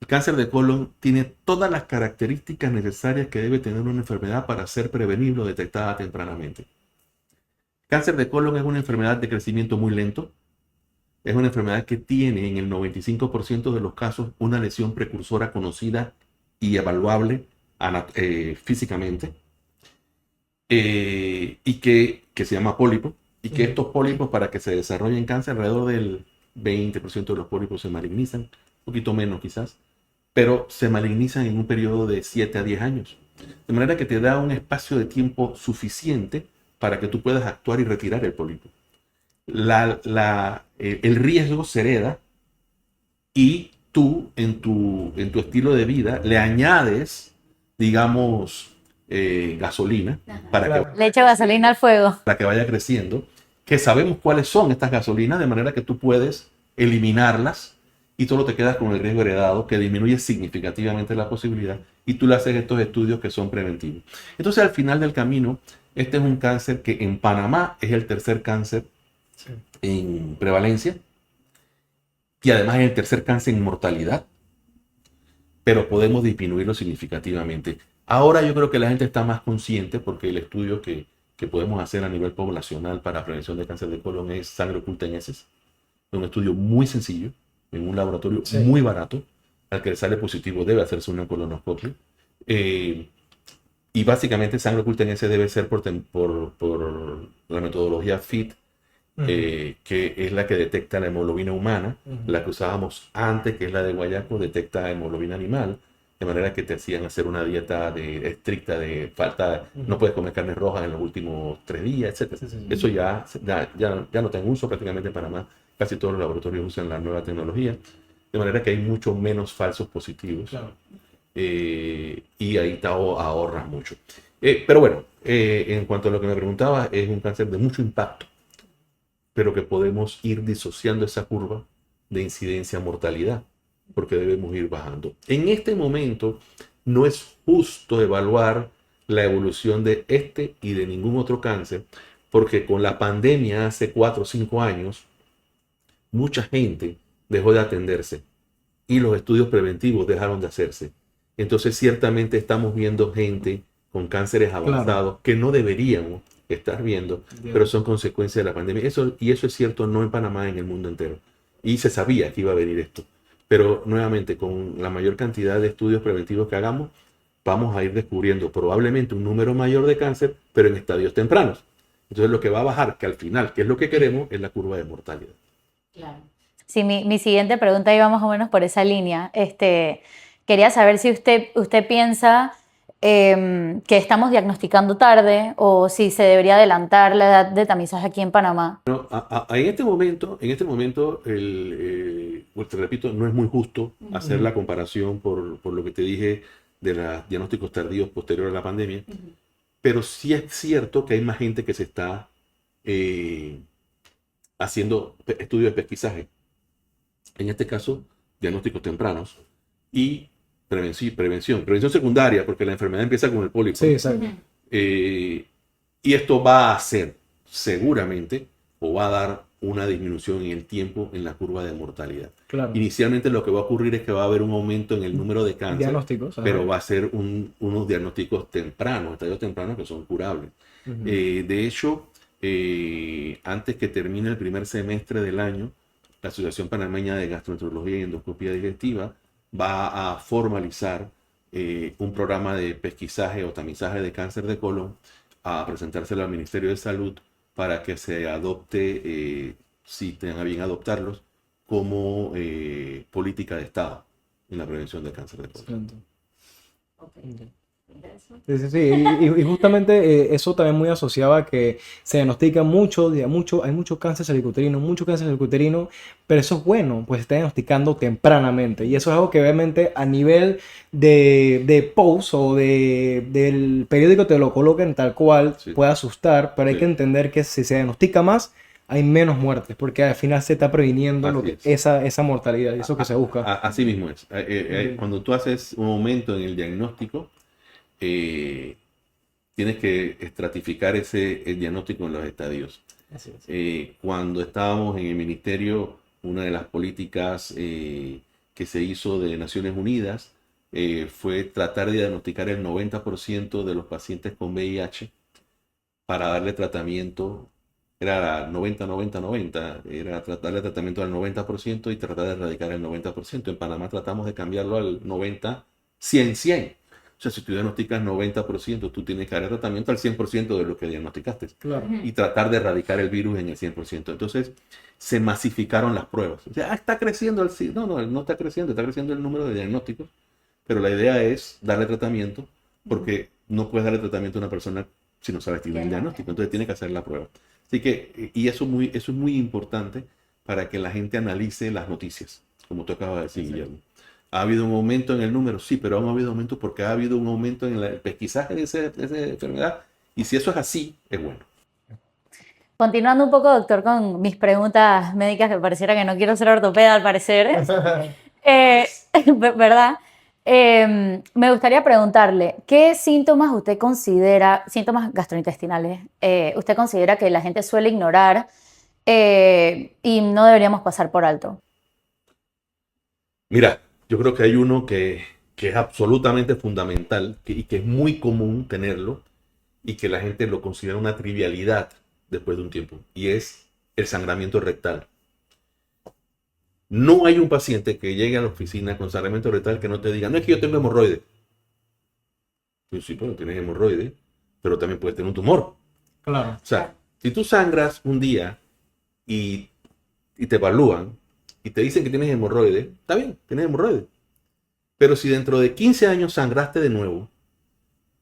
El cáncer de colon tiene todas las características necesarias que debe tener una enfermedad para ser prevenible o detectada tempranamente. El cáncer de colon es una enfermedad de crecimiento muy lento. Es una enfermedad que tiene en el 95% de los casos una lesión precursora conocida y evaluable físicamente, y que se llama pólipo, y que estos pólipos, para que se desarrollen cáncer, alrededor del 20% de los pólipos se malignizan, un poquito menos quizás, pero se malignizan en un periodo de 7 a 10 años. De manera que te da un espacio de tiempo suficiente para que tú puedas actuar y retirar el pólipo. El riesgo se hereda y tú en tu estilo de vida le añades, digamos, gasolina para Claro. Le echo gasolina al fuego. que vaya creciendo, que sabemos cuáles son estas gasolinas, de manera que tú puedes eliminarlas y solo te quedas con el riesgo heredado, que disminuye significativamente la posibilidad, y tú le haces estos estudios que son preventivos. Entonces, al final del camino, este es un cáncer que en Panamá es el tercer cáncer Sí. en prevalencia, y además es el tercer cáncer en mortalidad, pero podemos disminuirlo significativamente. Ahora yo creo que la gente está más consciente, porque el estudio que podemos hacer a nivel poblacional para prevención de cáncer de colon es sangre oculta en heces. Es un estudio muy sencillo, en un laboratorio Sí. muy barato. Al que le sale positivo debe hacerse una colonoscopia. Y básicamente sangre oculta en heces debe ser por la metodología FIT, que es la que detecta la hemoglobina humana. La que usábamos antes, que es la de Guayaco, detecta hemoglobina animal, de manera que te hacían hacer una dieta estricta de falta, no puedes comer carne roja en los últimos 3 días, etc. Sí, sí. Eso ya no está en uso prácticamente en Panamá. Casi todos los laboratorios usan la nueva tecnología, de manera que hay mucho menos falsos positivos. Claro. Y ahí te ahorras mucho. Pero bueno, en cuanto a lo que me preguntaba, es un cáncer de mucho impacto, pero que podemos ir disociando esa curva de incidencia-mortalidad, porque debemos ir bajando. En este momento no es justo evaluar la evolución de este y de ningún otro cáncer, porque con la pandemia hace 4 o 5 años, mucha gente dejó de atenderse y los estudios preventivos dejaron de hacerse. Entonces, ciertamente estamos viendo gente con cánceres avanzados que no deberíamos estar viendo, pero son consecuencias de la pandemia. Y eso es cierto no en Panamá, en el mundo entero. Y se sabía que iba a venir esto. Pero nuevamente, con la mayor cantidad de estudios preventivos que hagamos, vamos a ir descubriendo probablemente un número mayor de cáncer, pero en estadios tempranos. Entonces lo que va a bajar, que al final, que es lo que queremos, es la curva de mortalidad. Claro. Sí, mi siguiente pregunta iba más o menos por esa línea. Quería saber si usted piensa que estamos diagnosticando tarde o si se debería adelantar la edad de tamizaje aquí en Panamá. No, en este momento, pues te repito, no es muy justo hacer la comparación por lo que te dije de los diagnósticos tardíos posteriores a la pandemia, pero sí es cierto que hay más gente que se está haciendo estudios de pesquisaje. En este caso, diagnósticos tempranos y prevención secundaria, porque la enfermedad empieza con el pólipo. Sí, exacto. Y esto va a hacer, seguramente, o va a dar una disminución en el tiempo en la curva de mortalidad. Claro. Inicialmente lo que va a ocurrir es que va a haber un aumento en el número de cáncer, Diagnósticos, pero va a ser unos diagnósticos tempranos, estadios tempranos que son curables. De hecho, antes que termine el primer semestre del año, la Asociación Panameña de Gastroenterología y Endoscopía Digestiva va a formalizar un programa de pesquisaje o tamizaje de cáncer de colon, a presentárselo al Ministerio de Salud para que se adopte, si tengan bien adoptarlos, como política de Estado en la prevención del cáncer de colon. Sí, sí, sí. Y justamente eso también muy asociado a que se diagnostica hay mucho cáncer cervicuterino, pero eso es bueno, pues se está diagnosticando tempranamente. Y eso es algo que obviamente a nivel de post o del periódico te lo colocan tal cual, Sí. puede asustar, pero hay Sí. que entender que si se diagnostica más, hay menos muertes, porque al final se está previniendo Así es. esa mortalidad, y eso que se busca. Así mismo es. Cuando tú haces un aumento en el diagnóstico, tienes que estratificar el diagnóstico en los estadios. Así es. Cuando estábamos en el ministerio, una de las políticas que se hizo de Naciones Unidas fue tratar de diagnosticar el 90% de los pacientes con VIH para darle tratamiento. Era 90-90-90, era darle tratamiento al 90% y tratar de erradicar el 90%. En Panamá tratamos de cambiarlo al 90-100-100. O sea, si tú diagnosticas 90%, tú tienes que dar tratamiento al 100% de lo que diagnosticaste. Claro. Y tratar de erradicar el virus en el 100%. Entonces, se masificaron las pruebas. O sea, está creciendo no está creciendo el número de diagnósticos, pero la idea es darle tratamiento, porque no puedes darle tratamiento a una persona si no sabes tiene un diagnóstico. Entonces, tiene que hacer la prueba. Así que, y eso es muy importante para que la gente analice las noticias, como tú acabas de decir, Guillermo. ¿Ha habido un aumento en el número? Sí, pero ha habido aumento porque ha habido un aumento en el pesquisaje de esa enfermedad. Y si eso es así, es bueno. Continuando un poco, doctor, con mis preguntas médicas, que pareciera que no quiero ser ortopeda al parecer, ¿verdad? Me gustaría preguntarle, ¿qué síntomas usted considera, síntomas gastrointestinales, usted considera que la gente suele ignorar y no deberíamos pasar por alto? Mira, yo creo que hay uno que es absolutamente fundamental y que es muy común tenerlo y que la gente lo considera una trivialidad después de un tiempo, y es el sangramiento rectal. No hay un paciente que llegue a la oficina con sangramiento rectal que no te diga, no es que yo tengo hemorroides. Pues sí, pero tienes hemorroides, pero también puedes tener un tumor. Claro. O sea, si tú sangras un día y te evalúan y te dicen que tienes hemorroides, está bien, tienes hemorroides. Pero si dentro de 15 años sangraste de nuevo,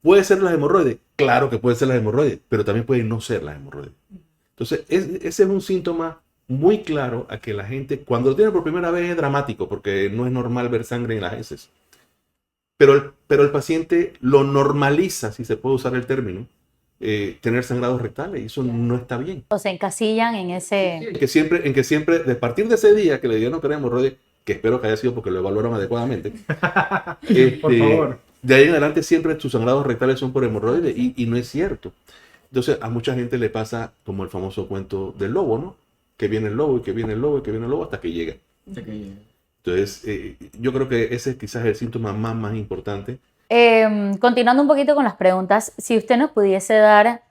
¿puede ser las hemorroides? Claro que puede ser las hemorroides, pero también puede no ser las hemorroides. Entonces, ese es un síntoma muy claro a que la gente, cuando lo tiene por primera vez, es dramático, porque no es normal ver sangre en las heces. Pero el paciente lo normaliza, si se puede usar el término, tener sangrados rectales, y eso no está bien. ¿O se encasillan en ese...? En que siempre, de partir de ese día que le dieron que era hemorroides, que espero que haya sido porque lo evaluaron adecuadamente, Por favor. de ahí en adelante siempre tus sangrados rectales son por hemorroides, y no es cierto. Entonces a mucha gente le pasa como el famoso cuento del lobo, ¿no? Que viene el lobo y que viene el lobo y que viene el lobo hasta que llega. Entonces, yo creo que ese es quizás el síntoma más importante. Continuando un poquito con las preguntas, si usted nos pudiese dar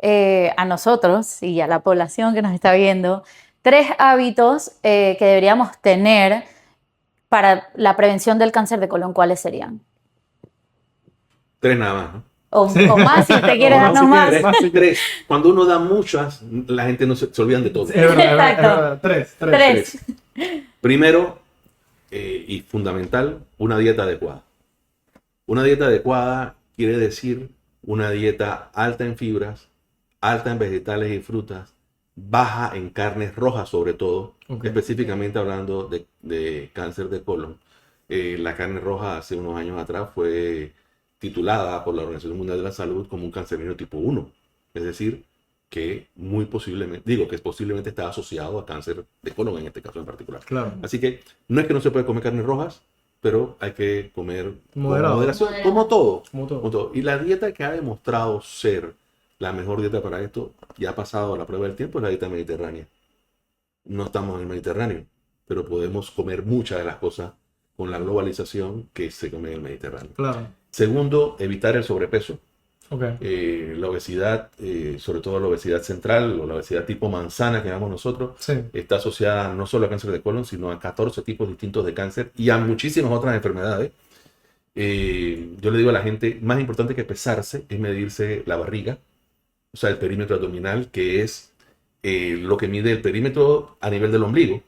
a nosotros y a la población que nos está viendo 3 hábitos que deberíamos tener para la prevención del cáncer de colon, ¿cuáles serían? 3 nada más, ¿no? O más, si usted quiere O más, darnos si más. quiere. Tres, tres. Cuando uno da muchas, la gente no se olvidan de todo. Es verdad, es verdad, es Exacto. verdad. Tres. 3. Primero, y fundamental, una dieta adecuada. Una dieta adecuada quiere decir una dieta alta en fibras, alta en vegetales y frutas, baja en carnes rojas sobre todo, Ok. específicamente hablando de cáncer de colon. La carne roja hace unos años atrás fue titulada por la Organización Mundial de la Salud como un cancerígeno tipo 1. Es decir, que muy posiblemente, digo que posiblemente está asociado a cáncer de colon en este caso en particular. Claro. Así que no es que no se puede comer carnes rojas, pero hay que comer Moderado. con moderación, Moderado. como todo. Como todo. Como todo. Y la dieta que ha demostrado ser la mejor dieta para esto, ya ha pasado a la prueba del tiempo, es la dieta mediterránea. No estamos en el Mediterráneo, pero podemos comer muchas de las cosas con la globalización que se come en el Mediterráneo. Claro. Segundo, evitar el sobrepeso. Ok. La obesidad, sobre todo la obesidad central o la obesidad tipo manzana que llamamos nosotros, Sí. está asociada no solo a cáncer de colon, sino a 14 tipos distintos de cáncer y a muchísimas otras enfermedades. Yo le digo a la gente, más importante que pesarse es medirse la barriga, o sea, el perímetro abdominal, que es lo que mide el perímetro a nivel del ombligo.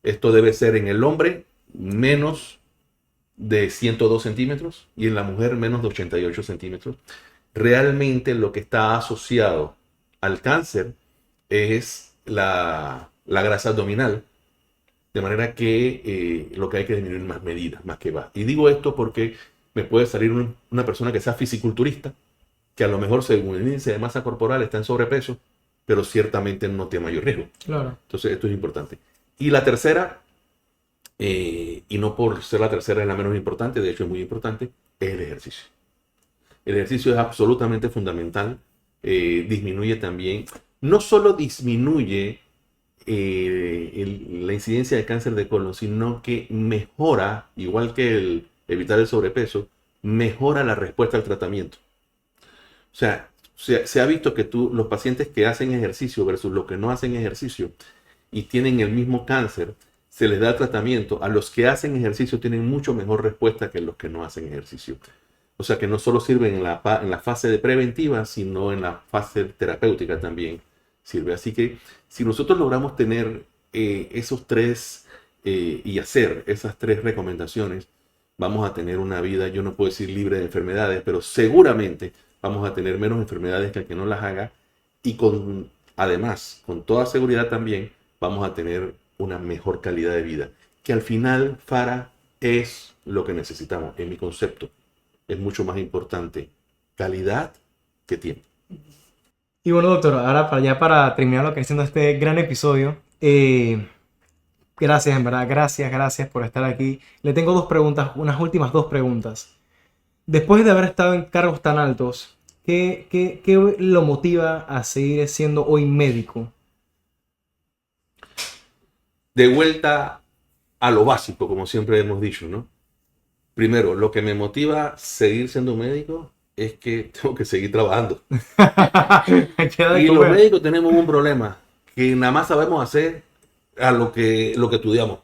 Esto debe ser en el hombre menos de 102 centímetros y en la mujer menos de 88 centímetros. Realmente lo que está asociado al cáncer es la grasa abdominal, de manera que lo que hay que disminuir más medidas, más que va. Y digo esto porque me puede salir una persona que sea fisiculturista, que a lo mejor según el índice de masa corporal está en sobrepeso, pero ciertamente no tiene mayor riesgo. Claro. Entonces esto es importante. Y la tercera, y no por ser la tercera es la menos importante, de hecho es muy importante, es el ejercicio. El ejercicio es absolutamente fundamental, disminuye también, no solo disminuye la incidencia de cáncer de colon, sino que mejora, igual que el evitar el sobrepeso, mejora la respuesta al tratamiento. O sea, se ha visto que los pacientes que hacen ejercicio versus los que no hacen ejercicio y tienen el mismo cáncer, se les da tratamiento. A los que hacen ejercicio tienen mucho mejor respuesta que los que no hacen ejercicio. O sea que no solo sirven en la fase de preventiva, sino en la fase terapéutica también sirve. Así que si nosotros logramos tener esos tres y hacer esas 3 recomendaciones, vamos a tener una vida, yo no puedo decir libre de enfermedades, pero seguramente vamos a tener menos enfermedades que el que no las haga y además, con toda seguridad también, vamos a tener una mejor calidad de vida, que al final, Farah, es lo que necesitamos, en mi concepto. Es mucho más importante calidad que tiempo. Y bueno, doctor, ahora para terminar lo que es siendo este gran episodio, gracias, en verdad, gracias por estar aquí. Le tengo 2 preguntas, unas últimas 2 preguntas. Después de haber estado en cargos tan altos, ¿qué lo motiva a seguir siendo hoy médico? De vuelta a lo básico, como siempre hemos dicho, ¿no? Primero, lo que me motiva a seguir siendo médico es que tengo que seguir trabajando. Queda de Y los comer. médicos tenemos un problema, que nada más sabemos hacer a lo que estudiamos.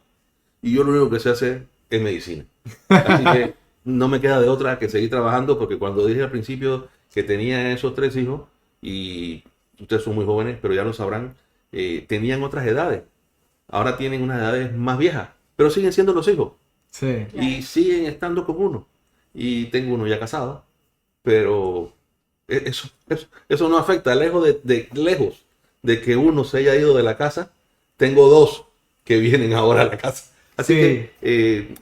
Y yo lo único que sé hacer es medicina. Así que no me queda de otra que seguir trabajando, porque cuando dije al principio que tenía esos 3 hijos, y ustedes son muy jóvenes, pero ya lo sabrán, tenían otras edades. Ahora tienen unas edades más viejas, pero siguen siendo los hijos. Sí. Y siguen estando con uno. Y tengo uno ya casado, pero eso no afecta. Lejos lejos de que uno se haya ido de la casa, tengo 2 que vienen ahora a la casa. Así Sí. que,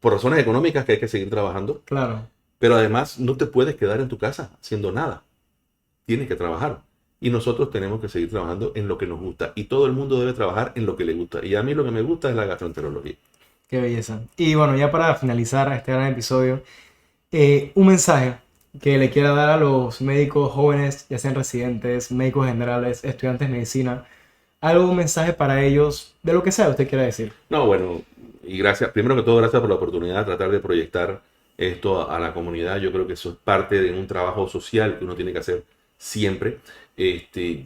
por razones económicas que hay que seguir trabajando, Claro. pero además no te puedes quedar en tu casa haciendo nada. Tienes que trabajar. Y nosotros tenemos que seguir trabajando en lo que nos gusta. Y todo el mundo debe trabajar en lo que le gusta. Y a mí lo que me gusta es la gastroenterología. Qué belleza. Y bueno, ya para finalizar este gran episodio, un mensaje que le quiera dar a los médicos jóvenes, ya sean residentes, médicos generales, estudiantes de medicina, algo, un mensaje para ellos, de lo que sea usted quiera decir. No, bueno, y gracias, primero que todo, gracias por la oportunidad de tratar de proyectar esto a la comunidad. Yo creo que eso es parte de un trabajo social que uno tiene que hacer siempre.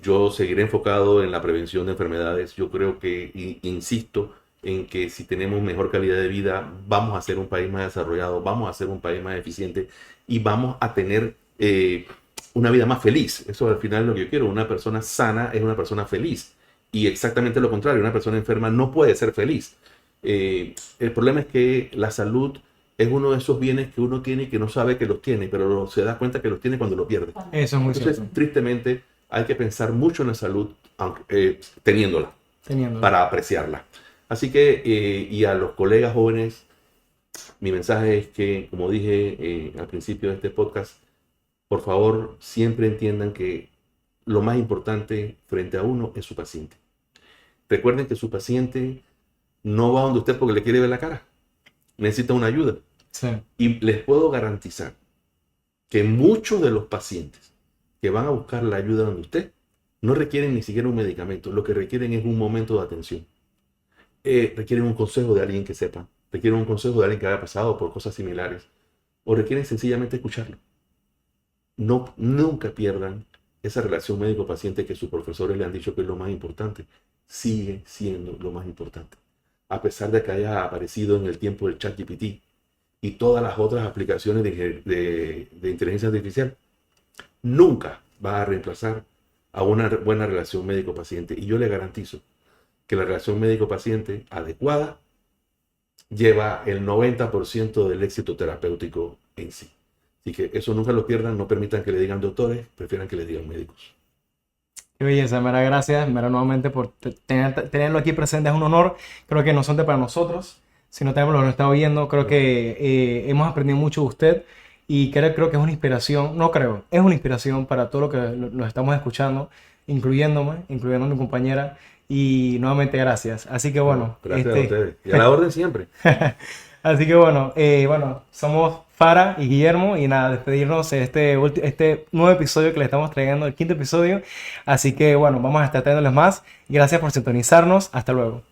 Yo seguiré enfocado en la prevención de enfermedades. Yo creo que, insisto, en que si tenemos mejor calidad de vida, vamos a ser un país más desarrollado, vamos a ser un país más eficiente y vamos a tener una vida más feliz. Eso al final es lo que yo quiero. Una persona sana es una persona feliz. Y exactamente lo contrario, una persona enferma no puede ser feliz. El problema es que la salud es uno de esos bienes que uno tiene y que no sabe que los tiene, pero se da cuenta que los tiene cuando lo pierde. Eso es muy Entonces, cierto. tristemente, hay que pensar mucho en la salud teniéndola, Teniendo. para apreciarla. Así que, y a los colegas jóvenes, mi mensaje es que, como dije al principio de este podcast, por favor, siempre entiendan que lo más importante frente a uno es su paciente. Recuerden que su paciente no va donde usted porque le quiere ver la cara. Necesita una ayuda. Sí. Y les puedo garantizar que muchos de los pacientes que van a buscar la ayuda donde usted no requieren ni siquiera un medicamento. Lo que requieren es un momento de atención. Requieren un consejo de alguien que sepa. Requieren un consejo de alguien que haya pasado por cosas similares. O requieren sencillamente escucharlo. No, nunca pierdan esa relación médico-paciente que sus profesores le han dicho que es lo más importante. Sigue siendo lo más importante. A pesar de que haya aparecido en el tiempo del ChatGPT y todas las otras aplicaciones de inteligencia artificial, nunca va a reemplazar a una buena relación médico-paciente. Y yo le garantizo que la relación médico-paciente adecuada lleva el 90% del éxito terapéutico en sí. Así que eso nunca lo pierdan, no permitan que le digan doctores, prefieran que le digan médicos. Qué belleza, Mara, gracias, Mara, nuevamente por tenerlo aquí presente, es un honor. Creo que no solamente para nosotros, sino también para los que nos están oyendo. Creo que hemos aprendido mucho de usted y creo que es una inspiración, no creo, es una inspiración para todo lo que nos estamos escuchando, incluyéndome, incluyendo a mi compañera. Y nuevamente gracias. Así que bueno, Gracias a ustedes. Y a la orden siempre. así que bueno, somos Fara y Guillermo y nada, despedirnos de este nuevo episodio que le estamos trayendo, el 5.º episodio. Así que bueno, vamos a estar trayéndoles más. Gracias por sintonizarnos. Hasta luego.